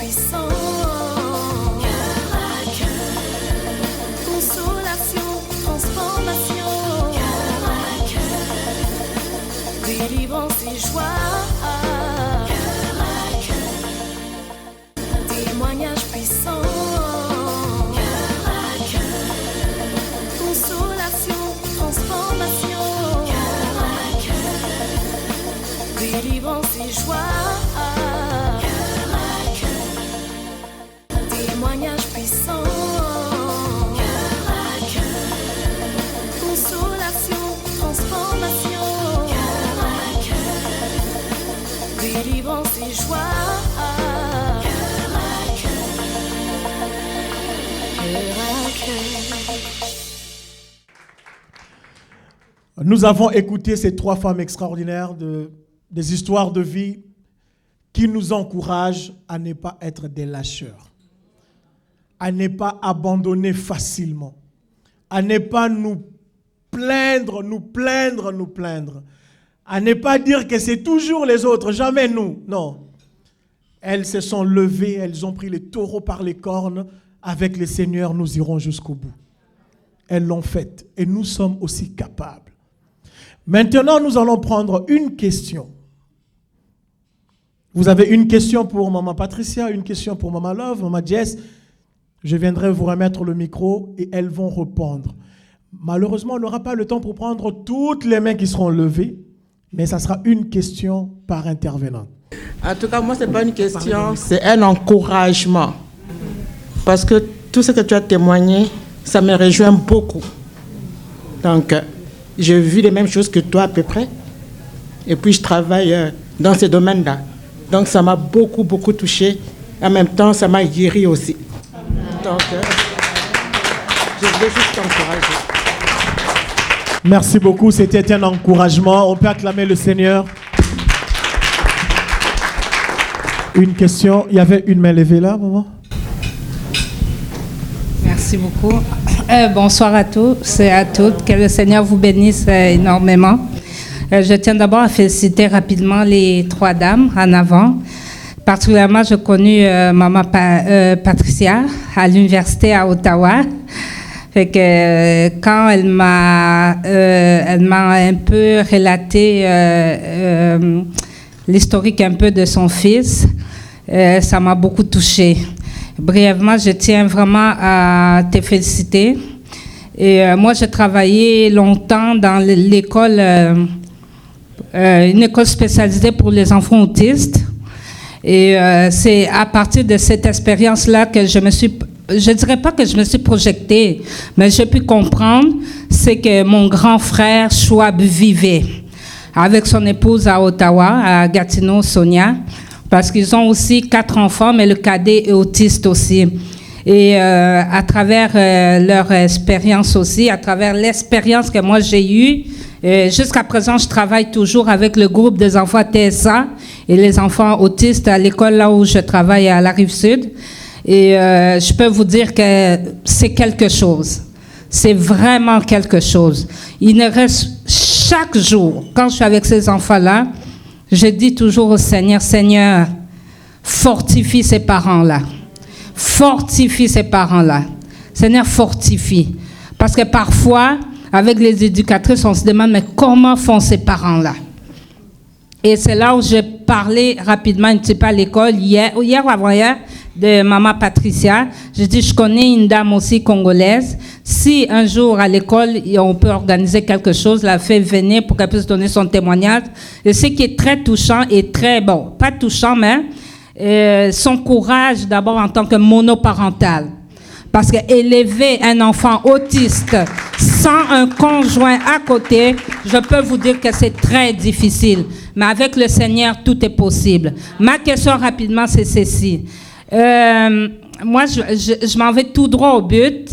puissant. Cœur à cœur. Consolation, transformation. Cœur à cœur. Délivrance et joie. Cœur à cœur. Témoignage puissant. Cœur à cœur. Consolation, transformation. Cœur à cœur. Délivrance et joie. Témoignage puissant, cœur à cœur, consolation, transformation, cœur à cœur, délivrance et joie, cœur à cœur. Nous avons écouté ces 3 femmes extraordinaires, des histoires de vie qui nous encouragent à ne pas être des lâcheurs, à ne pas abandonner facilement, à ne pas nous plaindre, à ne pas dire que c'est toujours les autres, jamais nous. Non. Elles se sont levées, elles ont pris les taureaux par les cornes. Avec le Seigneur, nous irons jusqu'au bout. Elles l'ont fait et nous sommes aussi capables. Maintenant, nous allons prendre une question. Vous avez une question pour Maman Patricia, une question pour Maman Love, Maman Jess. Je viendrai vous remettre le micro et elles vont répondre. Malheureusement, on n'aura pas le temps pour prendre toutes les mains qui seront levées, mais ça sera une question par intervenant. En tout cas, moi, ce n'est pas une question, c'est un encouragement. Parce que tout ce que tu as témoigné, ça me rejoint beaucoup. Donc, j'ai vu les mêmes choses que toi à peu près. Et puis, je travaille dans ce domaine-là. Donc, ça m'a beaucoup, beaucoup touché. En même temps, ça m'a guéri aussi. Donc, je voulais juste t'encourager. Merci beaucoup, c'était un encouragement. On peut acclamer le Seigneur. Une question, il y avait une main levée là, maman. Merci beaucoup. Bonsoir à tous et à toutes. Que le Seigneur vous bénisse énormément. Je tiens d'abord à féliciter rapidement les 3 dames en avant. Particulièrement, j'ai connu Maman Patricia à l'université à Ottawa. Fait que quand elle m'a un peu relaté l'historique un peu de son fils, ça m'a beaucoup touchée. Brièvement, je tiens vraiment à te féliciter. Et moi, j'ai travaillé longtemps dans l'école, une école spécialisée pour les enfants autistes. Et c'est à partir de cette expérience-là que je dirais pas que je me suis projetée, mais j'ai pu comprendre ce que mon grand frère Schwab vivait avec son épouse à Ottawa, à Gatineau, Sonia, parce qu'ils ont aussi 4 enfants, mais le cadet est autiste aussi. Et à travers leur expérience aussi, à travers l'expérience que moi j'ai eue, jusqu'à présent, je travaille toujours avec le groupe des enfants TSA et les enfants autistes à l'école là où je travaille à la Rive-Sud. Et je peux vous dire que c'est quelque chose. C'est vraiment quelque chose. Il ne reste chaque jour, quand je suis avec ces enfants-là, je dis toujours au Seigneur, Seigneur, fortifie ces parents-là. Fortifie ces parents-là. Seigneur, fortifie. Parce que parfois, avec les éducatrices, on se demande, mais comment font ces parents-là? Et c'est là où j'ai parlé rapidement un petit peu à l'école, hier ou avant-hier, de Maman Patricia. J'ai dit, je connais une dame aussi congolaise. Si un jour à l'école, on peut organiser quelque chose, la faire venir pour qu'elle puisse donner son témoignage. Et ce qui est très touchant et très, bon, pas touchant, mais son courage d'abord en tant que monoparental. Parce qu'élever un enfant autiste sans un conjoint à côté, je peux vous dire que c'est très difficile. Mais avec le Seigneur, tout est possible. Ma question rapidement, c'est ceci. Moi, je m'en vais tout droit au but.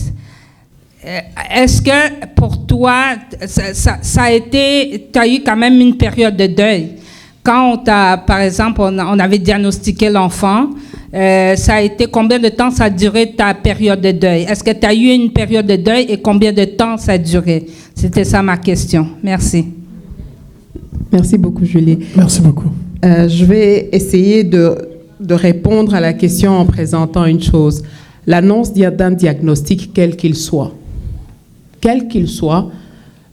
Est-ce que pour toi, ça a été, tu as eu quand même une période de deuil? Quand par exemple, on avait diagnostiqué l'enfant, ça a été combien de temps ça a duré ta période de deuil? Est-ce que tu as eu une période de deuil et combien de temps ça a duré? C'était ça ma question. Merci. Merci beaucoup, Julie. Merci beaucoup. Je vais essayer de de répondre à la question en présentant une chose. L'annonce d'un diagnostic, quel qu'il soit,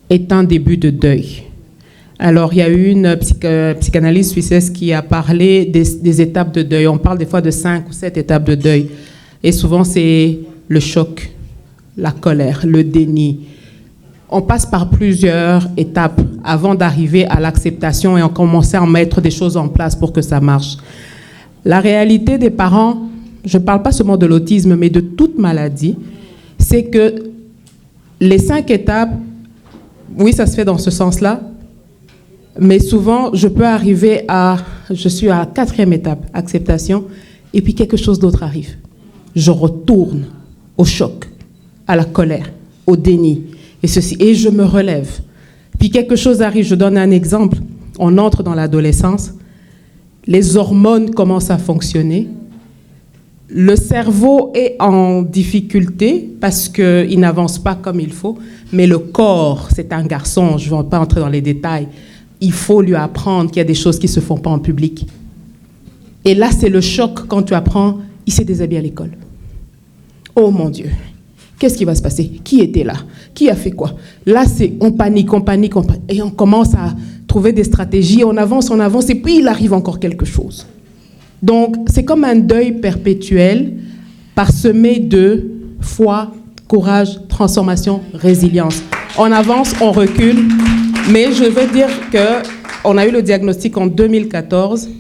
est un début de deuil. Alors, il y a eu une psychanalyste suissesse qui a parlé des étapes de deuil. On parle des fois de 5 ou 7 étapes de deuil. Et souvent, c'est le choc, la colère, le déni. On passe par plusieurs étapes avant d'arriver à l'acceptation et on commence à mettre des choses en place pour que ça marche. La réalité des parents, je ne parle pas seulement de l'autisme, mais de toute maladie, c'est que les 5 étapes, oui, ça se fait dans ce sens-là, mais souvent, je suis à la 4e étape, acceptation, et puis quelque chose d'autre arrive. Je retourne au choc, à la colère, au déni, et je me relève. Puis quelque chose arrive, je donne un exemple, on entre dans l'adolescence, les hormones commencent à fonctionner, le cerveau est en difficulté parce qu'il n'avance pas comme il faut, mais le corps, c'est un garçon, je ne vais pas entrer dans les détails, il faut lui apprendre qu'il y a des choses qui ne se font pas en public. Et là, c'est le choc quand tu apprends, il s'est déshabillé à l'école. Oh mon Dieu, qu'est-ce qui va se passer? Qui était là? Qui a fait quoi? Là, on panique, et on commence à trouver des stratégies, on avance, et puis il arrive encore quelque chose. Donc, c'est comme un deuil perpétuel, parsemé de foi, courage, transformation, résilience. On avance, on recule, mais je veux dire qu'on a eu le diagnostic en 2014.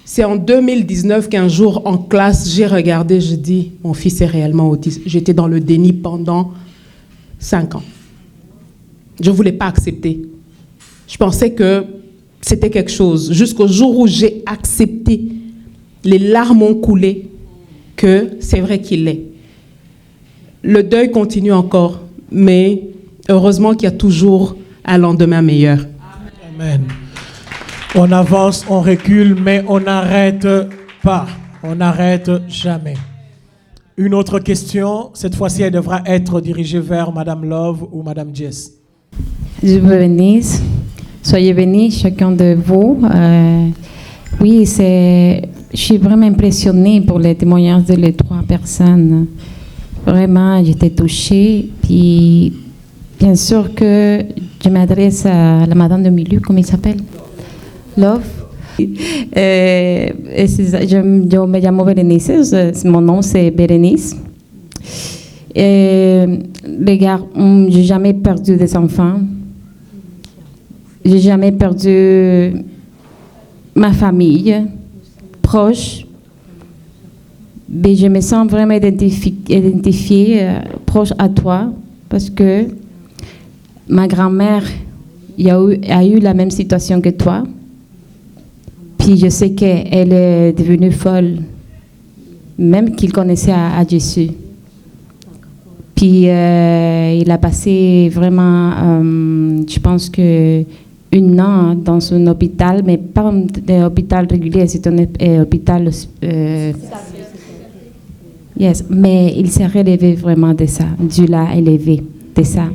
C'est en 2019 qu'un jour, en classe, j'ai regardé, je dis, mon fils est réellement autiste. J'étais dans le déni pendant 5 ans. Je ne voulais pas accepter. Je pensais que c'était quelque chose. Jusqu'au jour où j'ai accepté, les larmes ont coulé, que c'est vrai qu'il l'est. Le deuil continue encore, mais heureusement qu'il y a toujours un lendemain meilleur. Amen. On avance, on recule, mais on n'arrête pas. On n'arrête jamais. Une autre question, cette fois-ci, elle devra être dirigée vers Madame Love ou Madame Jess. Je vous bénisse. Soyez bénis, chacun de vous. Oui, je suis vraiment impressionnée pour les témoignages de les 3 personnes. Vraiment, j'étais touchée. Puis, bien sûr que je m'adresse à la madame de milieu, comment il s'appelle? Love. Yo me llamo Berenice, mon nom c'est Bérénice. Les gars, j'ai jamais perdu des enfants. J'ai jamais perdu ma famille proche. Mais je me sens vraiment identifiée proche à toi parce que ma grand-mère a eu la même situation que toi. Puis je sais qu'elle est devenue folle, même qu'il connaissait à Jésus. Puis il a passé vraiment, je pense que 1 an dans un hôpital, mais pas un hôpital régulier, c'est un hôpital... yes, mais il s'est relevé vraiment de ça. Dieu l'a élevé de ça.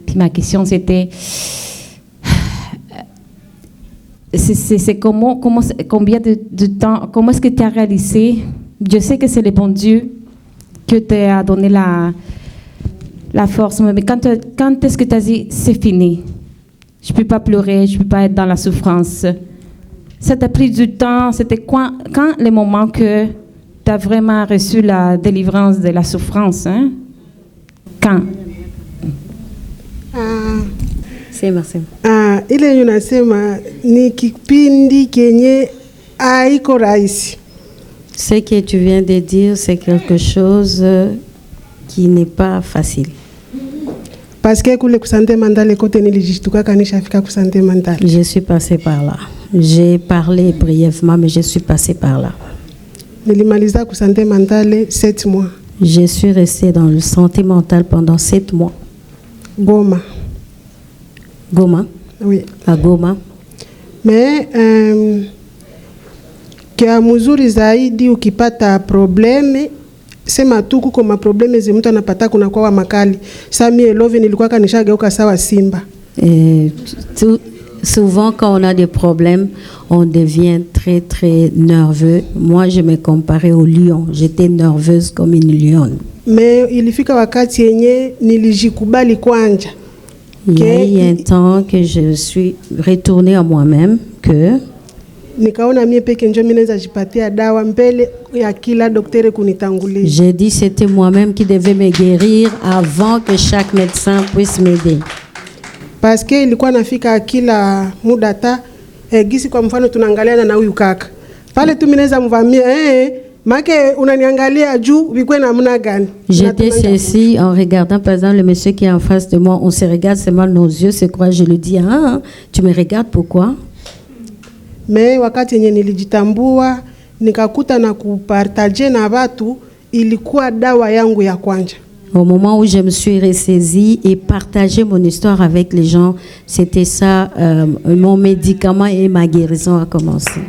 Puis ma question c'était... C'est combien de temps, comment est-ce que tu as réalisé? Je sais que c'est le bon Dieu que t'a donné la force, mais quand est-ce que tu as dit c'est fini? Je ne peux pas pleurer, je ne peux pas être dans la souffrance. Ça t'a pris du temps, c'était quand le moment que tu as vraiment reçu la délivrance de la souffrance? Hein? Quand? Sema. Ile yunasema ni kipindi kenye haiko rahisi. Ce que tu viens de dire, c'est quelque chose qui n'est pas facile. Parce que kule kusante mandale kote nilijishtuka kanishafika kusante mandale. Je suis passée par là. J'ai parlé brièvement, mais je suis passée par là. Nilimaliza kusante mandale 7 mois. Je suis restée dans le santé mentale pendant 7 mois. Goma. Oui. À Goma. Mais kia mzuri zaidi ukipata probleme sema tu kuko maprobleme zi mtu anapata kuna kwa makali. Sasa mimi Love nilikuwa kanishageuka sawa simba. souvent, quand on a des problèmes, on devient très, très nerveux. Moi, je me comparais au lion. J'étais nerveuse comme une lionne. Mais ilifika wakati yenye nilijikubali kwanja. Il y a eu un temps que je suis retournée à moi-même, que nikaona mie peke njo mimi naweza jipatia dawa mbele ya kila daktari kunitangulia. j'ai dit c'était moi-même qui devais me guérir avant que chaque médecin puisse m'aider. Parce que ilikuwa nafika kila muda ta gisi kwa mfano tunaangaliana na huyu kaka. Pale tu mimi naweza mvamia make unaniangalia juu vikwe namna gani. J'étais ceci en regardant par exemple le monsieur qui est en face de moi, on se regarde seulement nos yeux, c'est quoi, je lui dis tu me regardes pourquoi? Mais wakati yenye nilijitambua nikakuta na kupartager na watu ilikuwa dawa yangu ya kwanza. Au moment où je me suis ressaisie et partagé mon histoire avec les gens, c'était ça, mon médicament et ma guérison a commencé.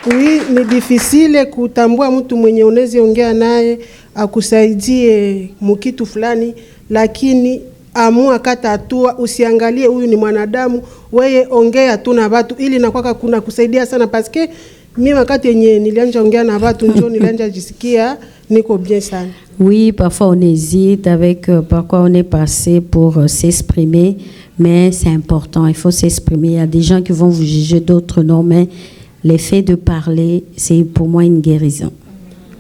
Oui, ni difficile kutambua mtu mwenye unaweza ongea naye akusaidie mukitu fulani, lakini amua kata hatua, usiangalie huyu ni mwanadamu, wewe ongea tu na watu ili nakwaka kuna kusaidia sana paske mimi wakati yenye nilianza ongea na watu njoo nilianza jisikia niko bien sana. Oui, parfois on hésite avec par quoi on est passé pour s'exprimer, mais c'est important, il faut s'exprimer. Il y a des gens qui vont vous juger, d'autres non, mais le fait de parler, c'est pour moi une guérison.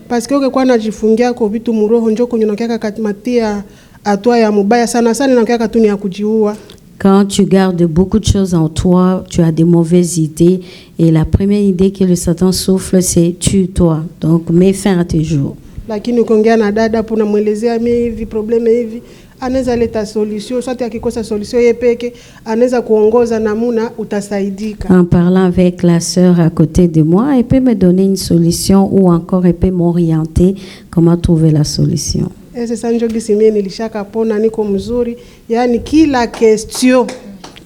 Parce que ukikuwa najifungia kwa vitu muroho njoo kunyonokea katimatia hatua ya mubaya sana sana inakuwa tu ni ya kujiua. Quand tu gardes beaucoup de choses en toi, tu as des mauvaises idées. Et la première idée que le Satan souffle, c'est tue-toi. Donc, mets fin à tes jours. Lakini ukiongea na dada puna mwelezea mimi hivi probleme hivi, anaweza leta solution. Sote akikosa solution yeye peke, anaweza kuongoza namuna utasaidika. En parlant avec la sœur à côté de moi, elle peut me donner une solution ou encore elle peut m'orienter comment trouver la solution. Sasa njo gisi mimi nilishaka pona niko mzuri, yani kila question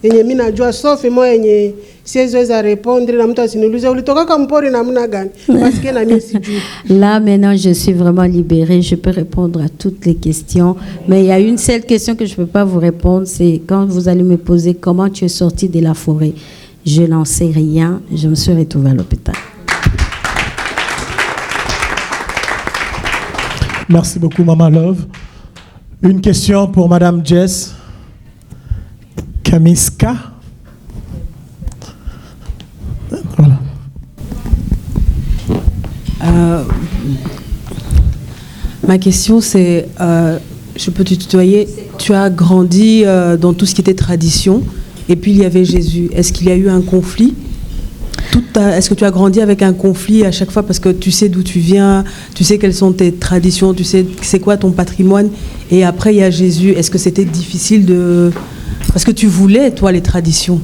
yenye mimi najua sauf moyo yenye siweza répondre na mtu asiniulize ulitoka mpori namna gani parce que na mimi sijui. Là maintenant je suis vraiment libérée, je peux répondre à toutes les questions, mais il y a une seule question que je peux pas vous répondre, c'est quand vous allez me poser comment tu es sortie de la forêt. Je n'en sais rien, je me suis retrouvée à l'hôpital. Merci beaucoup, Maman Love. Une question pour Madame Jess Kamiska. Voilà. Ma question, c'est, je peux te tutoyer, tu as grandi dans tout ce qui était tradition, et puis il y avait Jésus. Est-ce qu'il y a eu un conflit ? Est-ce que tu as grandi avec un conflit à chaque fois parce que tu sais d'où tu viens, tu sais quelles sont tes traditions, tu sais c'est quoi ton patrimoine, et après il y a Jésus. Est-ce que c'était difficile de... Parce que tu voulais, toi, les traditions.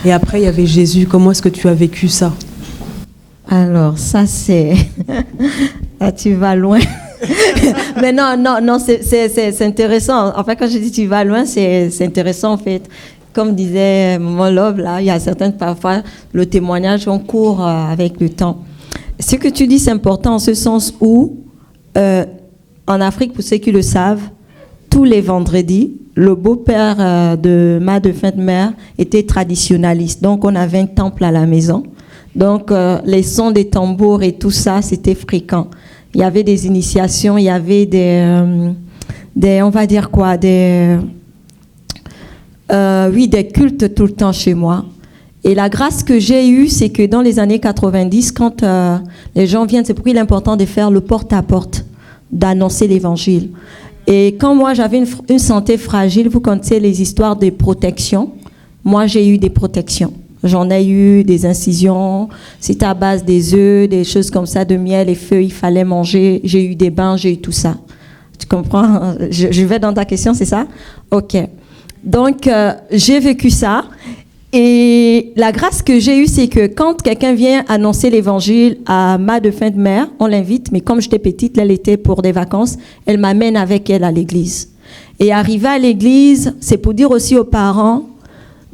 Et après il y avait Jésus. Comment est-ce que tu as vécu ça? Alors ça c'est... Ah, tu vas loin. Mais non, c'est intéressant. En fait, quand je dis tu vas loin, c'est intéressant en fait. Comme disait Maman Love, là, il y a certaines, parfois, le témoignage, on court avec le temps. Ce que tu dis, c'est important en ce sens où, en Afrique, pour ceux qui le savent, tous les vendredis, le beau-père de ma défunte mère était traditionnaliste. Donc, on avait un temple à la maison. Donc, les sons des tambours et tout ça, c'était fréquent. Il y avait des initiations, il y avait des on va dire quoi, des cultes tout le temps chez moi. Et la grâce que j'ai eue, c'est que dans les années 90, quand les gens viennent, c'est pour l'important de faire le porte-à-porte, d'annoncer l'évangile. Et quand moi, j'avais une santé fragile, vous connaissez les histoires de protection. Moi, j'ai eu des protections. J'en ai eu des incisions, c'était à base des œufs, des choses comme ça, de miel et feu, il fallait manger. J'ai eu des bains, j'ai eu tout ça. Tu comprends? Je vais dans ta question, c'est ça? Ok. Donc, j'ai vécu ça. Et la grâce que j'ai eue, c'est que quand quelqu'un vient annoncer l'évangile à ma défunte mère, on l'invite, mais comme j'étais petite, elle était pour des vacances, elle m'amène avec elle à l'église. Et arrivé à l'église, c'est pour dire aussi aux parents,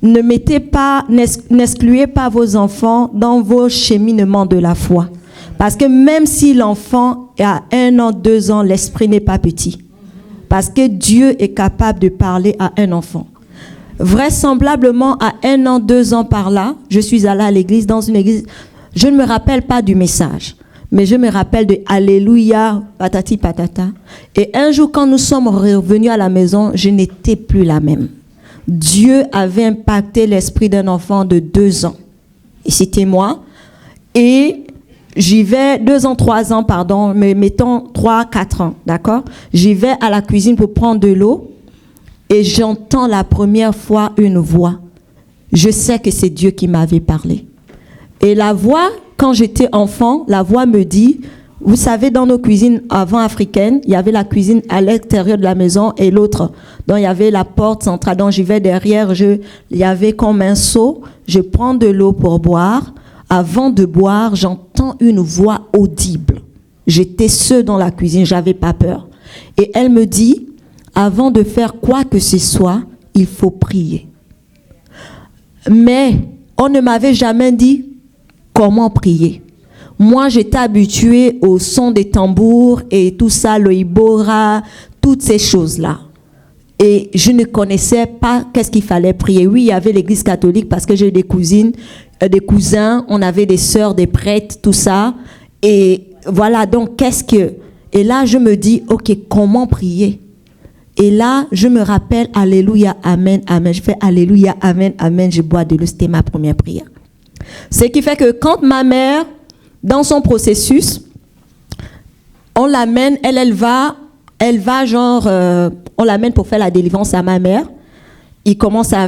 n'excluez pas vos enfants dans vos cheminements de la foi. Parce que même si l'enfant a 1 an, 2 ans, l'esprit n'est pas petit. Parce que Dieu est capable de parler à un enfant. Vraisemblablement, à 1 an, 2 ans par là, je suis allée à l'église, dans une église. Je ne me rappelle pas du message, mais je me rappelle de Alléluia, patati patata. Et un jour, quand nous sommes revenus à la maison, je n'étais plus la même. Dieu avait impacté l'esprit d'un enfant de 2 ans. Et c'était moi. Et j'y vais 2 ans, 3 ans, pardon, mais mettons 3, 4 ans, d'accord? J'y vais à la cuisine pour prendre de l'eau. Et j'entends la première fois une voix. Je sais que c'est Dieu qui m'avait parlé. Et la voix, quand j'étais enfant, la voix me dit, vous savez, dans nos cuisines avant africaines, il y avait la cuisine à l'extérieur de la maison et l'autre. Donc, il y avait la porte centrale. Donc, j'y vais derrière. Il y avait comme un seau. Je prends de l'eau pour boire. Avant de boire, j'entends une voix audible. J'étais seule dans la cuisine. J'avais pas peur. Et elle me dit, avant de faire quoi que ce soit, il faut prier. Mais on ne m'avait jamais dit comment prier. Moi, j'étais habituée au son des tambours et tout ça, le ibora, toutes ces choses-là. Et je ne connaissais pas qu'est-ce qu'il fallait prier. Oui, il y avait l'église catholique parce que j'ai des cousines, des cousins, on avait des sœurs, des prêtres, tout ça. Et voilà, donc qu'est-ce que... Et là, je me dis, ok, comment prier? Et là, je me rappelle, Alléluia, Amen, Amen. Je fais Alléluia, Amen, Amen. Je bois de l'eau. C'était ma première prière. Ce qui fait que quand ma mère, dans son processus, on l'amène, elle va genre, on l'amène pour faire la délivrance à ma mère. Il commence à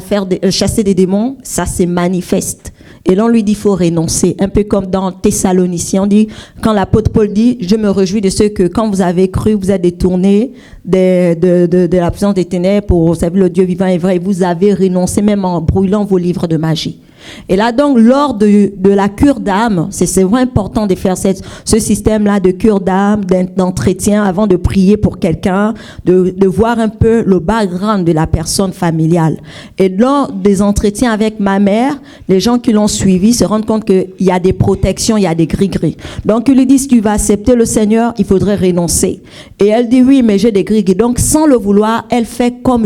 chasser des démons, ça se manifeste. Et là, on lui dit, il faut renoncer. Un peu comme dans Thessaloniciens, on dit, quand l'apôtre Paul dit, je me réjouis de ceux que, quand vous avez cru, vous êtes détournés de la puissance des ténèbres pour servir le Dieu vivant et vrai, et vous avez renoncé même en brûlant vos livres de magie. Et là, donc, lors de la cure d'âme, c'est vraiment important de faire ce système-là de cure d'âme, d'entretien, avant de prier pour quelqu'un, de voir un peu le background de la personne familiale. Et lors des entretiens avec ma mère, les gens qui l'ont suivi se rendent compte qu'il y a des protections, il y a des gris-gris. Donc, ils lui disent, tu vas accepter le Seigneur, il faudrait renoncer. Et elle dit, oui, mais j'ai des gris-gris. Donc, sans le vouloir, elle fait comme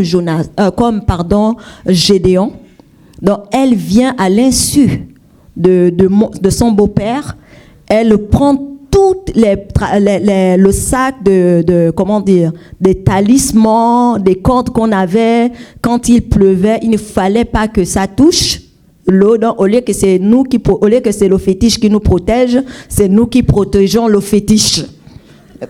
Gédéon. Donc, elle vient à l'insu de son beau-père. Elle prend tout le sac des talismans, des cordes qu'on avait. Quand il pleuvait, il ne fallait pas que ça touche l'eau. Donc, au lieu que c'est le fétiche qui nous protège, c'est nous qui protégeons le fétiche.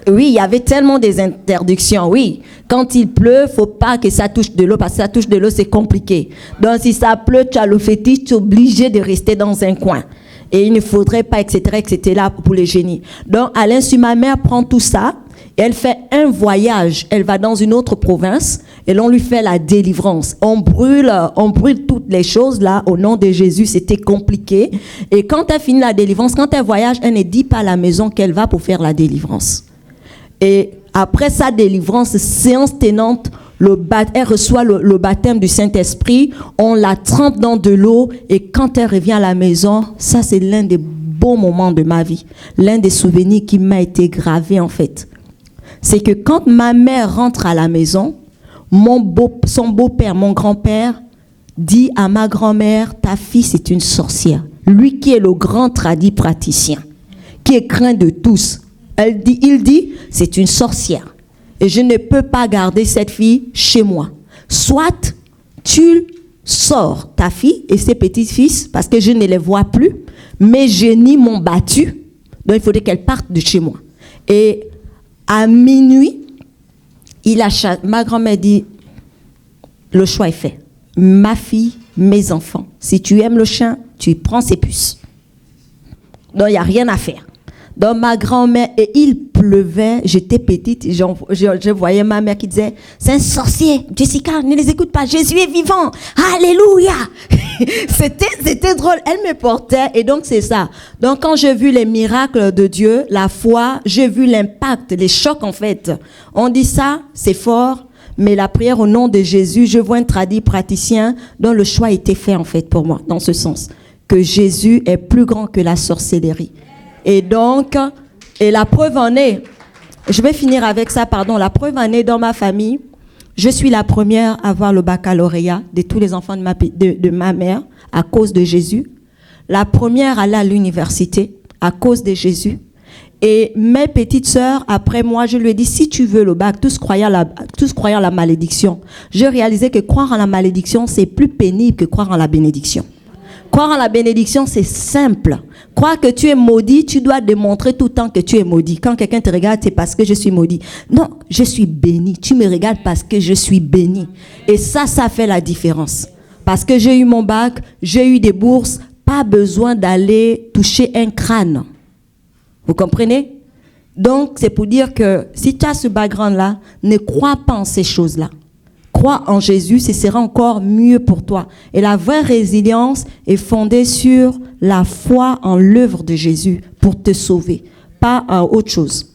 Oui, il y avait tellement des interdictions, oui. Quand il pleut, faut pas que ça touche de l'eau, parce que ça touche de l'eau, c'est compliqué. Donc, si ça pleut, tu as le fétiche, tu es obligé de rester dans un coin. Et il ne faudrait pas, etc., pour les génies. Donc, à l'insu, ma mère prend tout ça, et elle fait un voyage. Elle va dans une autre province, et l'on lui fait la délivrance. On brûle toutes les choses, là, au nom de Jésus, c'était compliqué. Et quand elle finit la délivrance, quand elle voyage, elle ne dit pas à la maison qu'elle va pour faire la délivrance. Et après sa délivrance, séance tenante, elle reçoit le baptême du Saint-Esprit, on la trempe dans de l'eau et quand elle revient à la maison, ça c'est l'un des beaux moments de ma vie, l'un des souvenirs qui m'a été gravé en fait. C'est que quand ma mère rentre à la maison, son beau-père, mon grand-père, dit à ma grand-mère, ta fille c'est une sorcière. Lui qui est le grand tradit praticien, qui est craint de tous. Il dit, c'est une sorcière. Et je ne peux pas garder cette fille chez moi. Soit tu sors ta fille et ses petits-fils, parce que je ne les vois plus. Mes génies m'ont battu. Donc il faudrait qu'elle parte de chez moi. Et à minuit, ma grand-mère dit, le choix est fait. Ma fille, mes enfants. Si tu aimes le chien, tu prends ses puces. Donc il n'y a rien à faire. Donc ma grand-mère, et il pleuvait, j'étais petite, je voyais ma mère qui disait, c'est un sorcier, Jessica, ne les écoute pas, Jésus est vivant, alléluia. C'était drôle, elle me portait, et donc c'est ça. Donc quand j'ai vu les miracles de Dieu, la foi, j'ai vu l'impact, les chocs en fait. On dit ça, c'est fort, mais la prière au nom de Jésus, je vois un tradit praticien dont le choix a été fait en fait pour moi, dans ce sens, que Jésus est plus grand que la sorcellerie. Et donc, la preuve en est, je vais finir avec ça, la preuve en est dans ma famille, Je suis la première à avoir le baccalauréat de tous les enfants de ma mère à cause de Jésus. La première à aller à l'université à cause de Jésus. Et mes petites sœurs, après moi, je lui ai dit, si tu veux le bac, tous croyaient à la malédiction. Je réalisais que croire en la malédiction, c'est plus pénible que croire en la bénédiction. Croire en la bénédiction, c'est simple. Croire que tu es maudit, tu dois démontrer tout le temps que tu es maudit. Quand quelqu'un te regarde, c'est parce que je suis maudit. Non, je suis béni. Tu me regardes parce que je suis béni. Et ça fait la différence. Parce que j'ai eu mon bac, j'ai eu des bourses, pas besoin d'aller toucher un crâne. Vous comprenez? Donc, c'est pour dire que si tu as ce background-là, ne crois pas en ces choses-là. Crois en Jésus, ce sera encore mieux pour toi. Et la vraie résilience est fondée sur la foi en l'œuvre de Jésus pour te sauver, pas en autre chose.